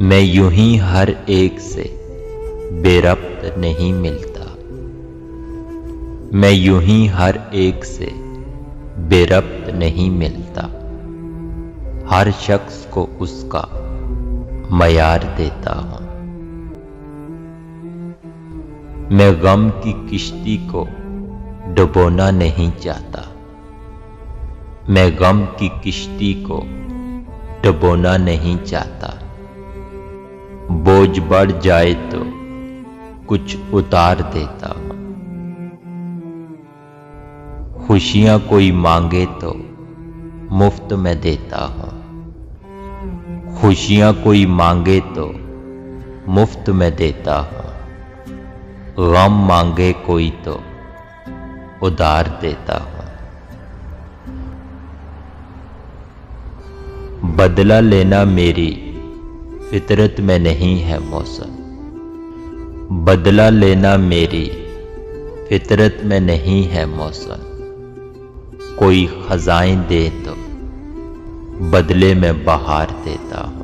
मैं यूं ही हर एक से बेरब्त नहीं मिलता। मैं यूं ही हर एक से बेरब्त नहीं मिलता। हर शख्स को उसका मयार देता हूं। मैं गम की किश्ती को डुबोना नहीं चाहता। मैं गम की किश्ती को डुबोना नहीं चाहता। बोझ बढ़ जाए तो कुछ उतार देता हूं। खुशियां कोई मांगे तो मुफ्त में देता हूं। खुशियां कोई मांगे तो मुफ्त में देता हूं। गम मांगे कोई तो उधार देता हूं। बदला लेना मेरी फितरत में नहीं है मौसम। बदला लेना मेरी फितरत में नहीं है मौसम। कोई खजाएं दे तो बदले में बहार देता हूं।